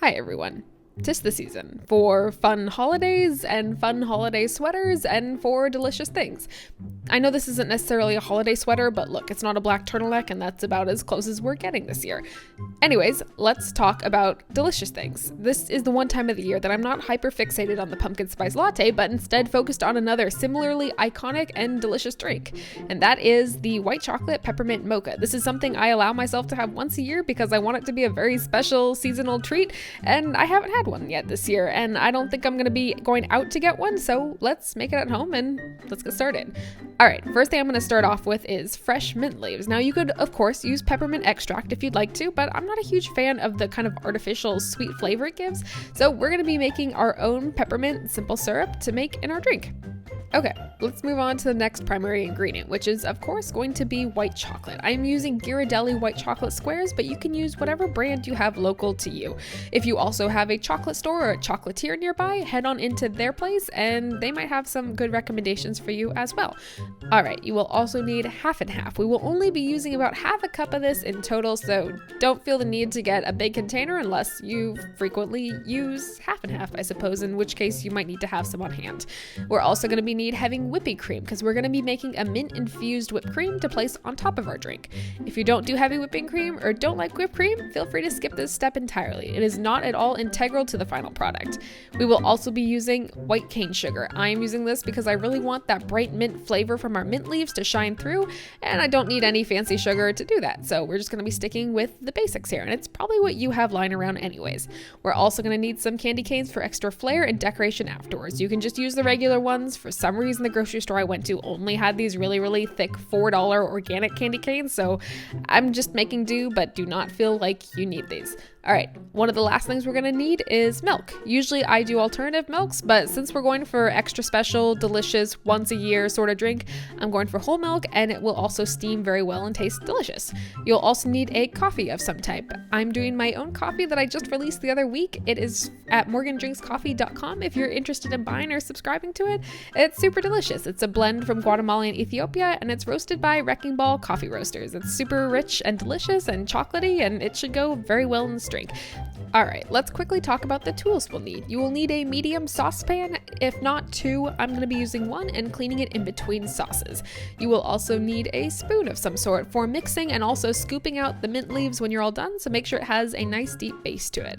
Hi everyone. 'Tis the season for fun holidays and fun holiday sweaters and for delicious things. I know this isn't necessarily a holiday sweater, but look, it's not a black turtleneck and that's about as close as we're getting this year. Anyways, let's talk about delicious things. This is the one time of the year that I'm not hyper fixated on the pumpkin spice latte, but instead focused on another similarly iconic and delicious drink, and that is the white chocolate peppermint mocha. This is something I allow myself to have once a year because I want it to be a very special seasonal treat, and I haven't had one yet this year, and I don't think I'm gonna be going out to get one, so let's make it at home and let's get started. Alright, first thing I'm gonna start off with is fresh mint leaves. Now you could of course use peppermint extract if you'd like to, but I'm not a huge fan of the kind of artificial sweet flavor it gives, so we're gonna be making our own peppermint simple syrup to make in our drink. Okay, let's move on to the next primary ingredient, which is of course going to be white chocolate. I'm using Ghirardelli white chocolate squares, but you can use whatever brand you have local to you. If you also have a chocolate store or a chocolatier nearby, head on into their place and they might have some good recommendations for you as well. Alright, you will also need half and half. We will only be using about half a cup of this in total, so don't feel the need to get a big container unless you frequently use half and half, I suppose, in which case you might need to have some on hand. We're also going to be having whipping cream because we're going to be making a mint infused whipped cream to place on top of our drink. If you don't do heavy whipping cream or don't like whipped cream, feel free to skip this step entirely. It is not at all integral to the final product. We will also be using white cane sugar. I am using this because I really want that bright mint flavor from our mint leaves to shine through, and I don't need any fancy sugar to do that, so we're just going to be sticking with the basics here, and it's probably what you have lying around anyways. We're also going to need some candy canes for extra flair and decoration afterwards. You can just use the regular ones. For some reason the grocery store I went to only had these really thick $4 organic candy canes, so I'm just making do, but do not feel like you need these. Alright, one of the last things we're going to need is milk. Usually I do alternative milks, but since we're going for extra special, delicious, once a year sort of drink, I'm going for whole milk, and it will also steam very well and taste delicious. You'll also need a coffee of some type. I'm doing my own coffee that I just released the other week. It is at morgandrinkscoffee.com if you're interested in buying or subscribing to it. It's super delicious. It's a blend from Guatemala and Ethiopia, and it's roasted by Wrecking Ball Coffee Roasters. It's super rich and delicious and chocolatey, and it should go very well in the drink. Alright, let's quickly talk about the tools we'll need. You will need a medium saucepan, if not two. I'm going to be using one and cleaning it in between sauces. You will also need a spoon of some sort for mixing and also scooping out the mint leaves when you're all done, so make sure it has a nice deep base to it.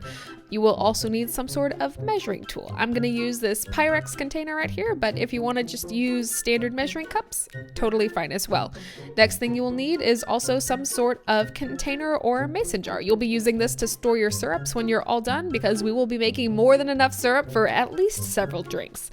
You will also need some sort of measuring tool. I'm going to use this Pyrex container right here, but if you want to just use standard measuring cups, totally fine as well. Next thing you will need is also some sort of container or mason jar. You'll be using this to store your syrups when you're all done because we will be making more than enough syrup for at least several drinks.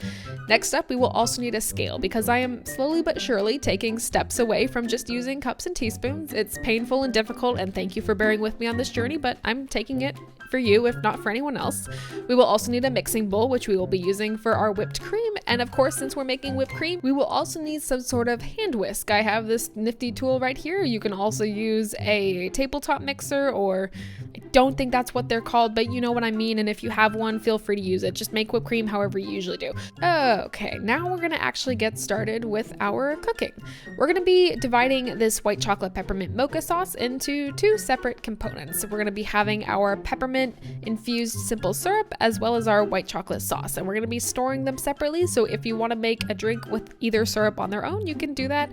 Next up, we will also need a scale because I am slowly but surely taking steps away from just using cups and teaspoons. It's painful and difficult, and thank you for bearing with me on this journey, but I'm taking it for you, if not for anyone else. We will also need a mixing bowl, which we will be using for our whipped cream, and of course, since we're making whipped cream, we will also need some sort of hand whisk. I have this nifty tool right here. You can also use a tabletop mixer, or I don't think that's what they're called, but you know what I mean, and if you have one, feel free to use it. Just make whipped cream however you usually do. Okay, now we're gonna actually get started with our cooking. We're gonna be dividing this white chocolate peppermint mocha sauce into two separate components. So we're gonna be having our peppermint infused simple syrup as well as our white chocolate sauce, and we're going to be storing them separately, so if you want to make a drink with either syrup on their own, you can do that,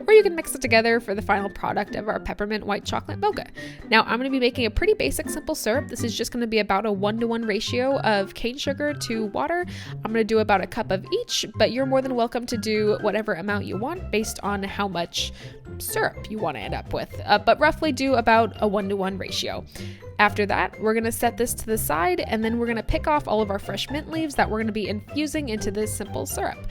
or you can mix it together for the final product of our peppermint white chocolate mocha. Now I'm going to be making a pretty basic simple syrup. This is just going to be about a 1-to-1 ratio of cane sugar to water. I'm going to do about a cup of each, but you're more than welcome to do whatever amount you want based on how much syrup you want to end up with, but roughly do about a 1-to-1 ratio. After that, we're going to set this to the side, and then we're going to pick off all of our fresh mint leaves that we're going to be infusing into this simple syrup.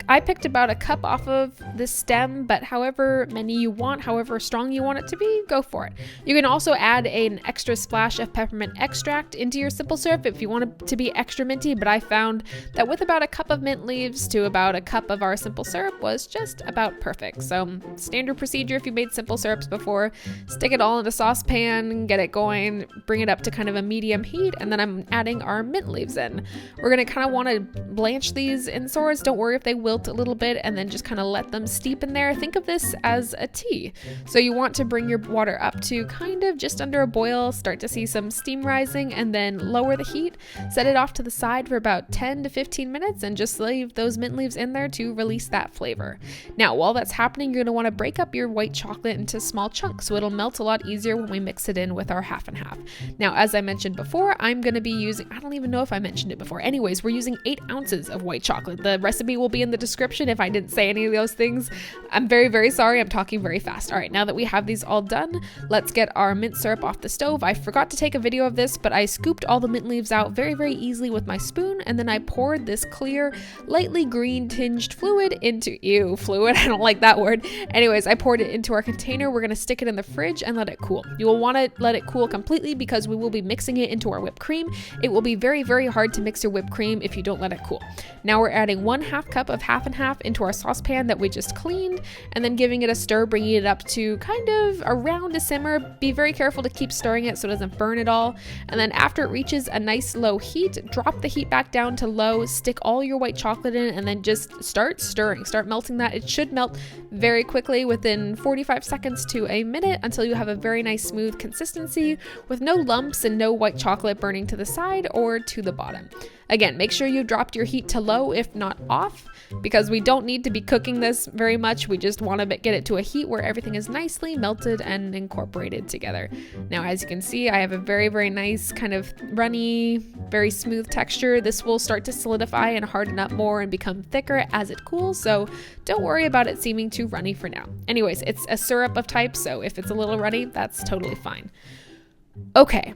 I picked about a cup off of this stem, but however many you want, however strong you want it to be, go for it. You can also add an extra splash of peppermint extract into your simple syrup if you want it to be extra minty, but I found that with about a cup of mint leaves to about a cup of our simple syrup was just about perfect. So standard procedure if you made simple syrups before, stick it all in a saucepan, get it going, bring it up to kind of a medium heat, and then I'm adding our mint leaves in. We're gonna kind of want to blanch these in swords. Don't worry if they wilt a little bit, and then just kind of let them steep in there. Think of this as a tea. So you want to bring your water up to kind of just under a boil, start to see some steam rising, and then lower the heat. Set it off to the side for about 10 to 15 minutes and just leave those mint leaves in there to release that flavor. Now, while that's happening, you're going to want to break up your white chocolate into small chunks so it'll melt a lot easier when we mix it in with our half and half. Now, as I mentioned before, I'm going to be using, I don't even know if I mentioned it before. Anyways, we're using 8 ounces of white chocolate. The recipe will be in the description if I didn't say any of those things. I'm very, very sorry. I'm talking very fast. All right, now that we have these all done, let's get our mint syrup off the stove. I forgot to take a video of this, but I scooped all the mint leaves out very, very easily with my spoon, and then I poured this clear, lightly green tinged fluid into, fluid, I don't like that word. Anyways, I poured it into our container. We're gonna stick it in the fridge and let it cool. You will wanna let it cool completely because we will be mixing it into our whipped cream. It will be very, very hard to mix your whipped cream if you don't let it cool. Now we're adding 1/2 cup of half and half into our saucepan that we just cleaned, and then giving it a stir, bringing it up to kind of around a simmer. Be very careful to keep stirring it so it doesn't burn at all. And then after it reaches a nice low heat, drop the heat back down to low, stick all your white chocolate in, and then just start stirring, start melting that. It should melt very quickly within 45 seconds to a minute until you have a very nice smooth consistency with no lumps and no white chocolate burning to the side or to the bottom. Again, make sure you dropped your heat to low, if not off, because we don't need to be cooking this very much. We just want to get it to a heat where everything is nicely melted and incorporated together. Now, as you can see, I have a very, very nice kind of runny, very smooth texture. This will start to solidify and harden up more and become thicker as it cools, so don't worry about it seeming too runny for now. Anyways, it's a syrup of type, so if it's a little runny, that's totally fine. Okay.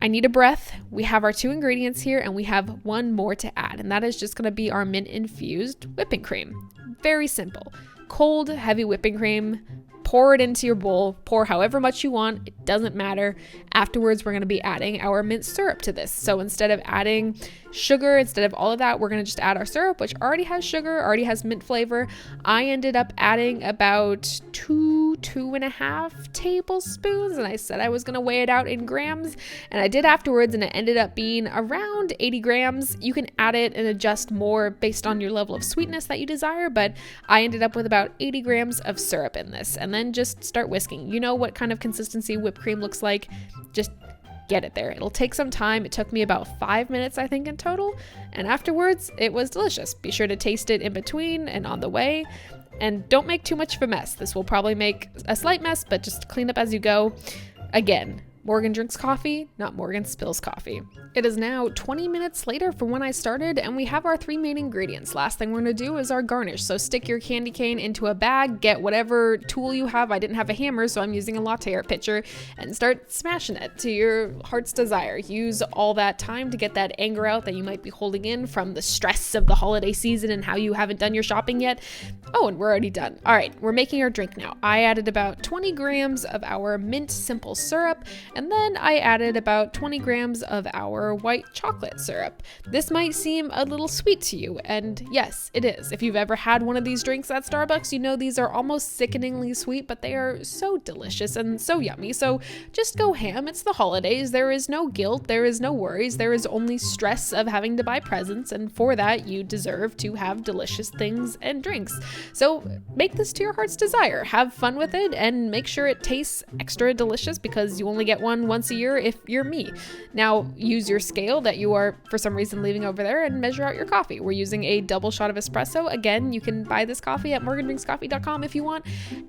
I need a breath. We have our 2 ingredients here, and we have one more to add, and that is just going to be our mint infused whipping cream. Very simple. Cold, heavy whipping cream. Pour it into your bowl. Pour however much you want. It doesn't matter. Afterwards, we're going to be adding our mint syrup to this. So instead of adding sugar, instead of all of that, we're going to just add our syrup, which already has sugar, already has mint flavor. I ended up adding about 2.5 tablespoons, and I said I was going to weigh it out in grams, and I did afterwards, and it ended up being around 80 grams. You can add it and adjust more based on your level of sweetness that you desire, but I ended up with about 80 grams of syrup in this, and then just start whisking. You know what kind of consistency whipped cream looks like. Just get it there. It'll take some time. It took me about 5 minutes, I think, in total, and afterwards it was delicious. Be sure to taste it in between and on the way, and don't make too much of a mess. This will probably make a slight mess, but just clean up as you go. Again, Morgan drinks coffee, not Morgan spills coffee. It is now 20 minutes later from when I started, and we have our 3 main ingredients. Last thing we're gonna do is our garnish. So stick your candy cane into a bag, get whatever tool you have. I didn't have a hammer, so I'm using a latte art pitcher, and start smashing it to your heart's desire. Use all that time to get that anger out that you might be holding in from the stress of the holiday season and how you haven't done your shopping yet. Oh, and we're already done. All right, we're making our drink now. I added about 20 grams of our mint simple syrup, and then I added about 20 grams of our white chocolate syrup. This might seem a little sweet to you, and yes, it is. If you've ever had one of these drinks at Starbucks, you know these are almost sickeningly sweet, but they are so delicious and so yummy. So just go ham. It's the holidays. There is no guilt. There is no worries. There is only stress of having to buy presents, and for that, you deserve to have delicious things and drinks. So make this to your heart's desire. Have fun with it, and make sure it tastes extra delicious because you only get one once a year if you're me. Now, use your scale that you are for some reason leaving over there and measure out your coffee. We're using a double shot of espresso. Again, you can buy this coffee at morgandrinkscoffee.com if you want.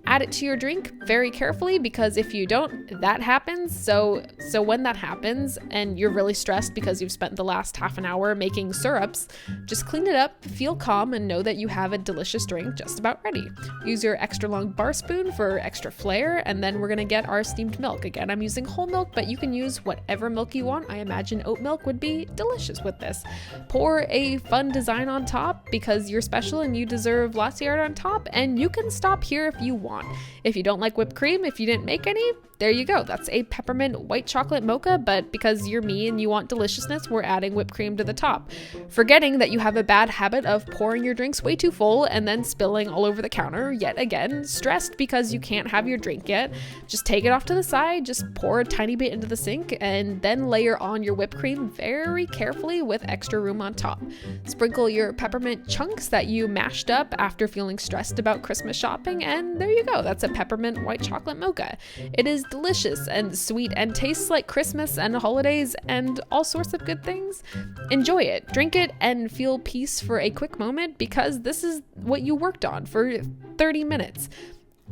Add it to your drink very carefully, because if you don't, that happens. So when that happens and you're really stressed because you've spent the last half an hour making syrups, just clean it up, feel calm, and know that you have a delicious drink just about ready. Use your extra long bar spoon for extra flair, and then we're gonna get our steamed milk. Again, I'm using whole milk, but you can use whatever milk you want. I imagine oat milk would be delicious with this. Pour a fun design on top because you're special and you deserve latte art on top, and you can stop here if you want. If you don't like whipped cream, if you didn't make any, there you go. That's a peppermint white chocolate mocha, but because you're me and you want deliciousness, we're adding whipped cream to the top. Forgetting that you have a bad habit of pouring your drinks way too full and then spilling all over the counter. Yet again, stressed because you can't have your drink yet. Just take it off to the side, just pour a tiny bit into the sink and then layer on your whipped cream very carefully with extra room on top. Sprinkle your peppermint chunks that you mashed up after feeling stressed about Christmas shopping, and there you go. That's a peppermint white chocolate mocha. It is delicious and sweet and tastes like Christmas and holidays and all sorts of good things. Enjoy it, drink it, and feel peace for a quick moment, because this is what you worked on for 30 minutes.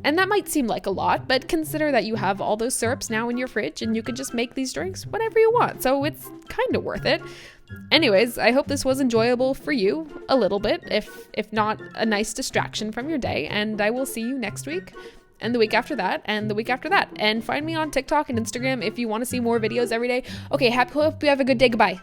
And that might seem like a lot, but consider that you have all those syrups now in your fridge and you can just make these drinks whenever you want. So it's kind of worth it. Anyways, I hope this was enjoyable for you a little bit, if not a nice distraction from your day. And I will see you next week and the week after that and the week after that. And find me on TikTok and Instagram if you want to see more videos every day. Okay, hope you have a good day. Goodbye.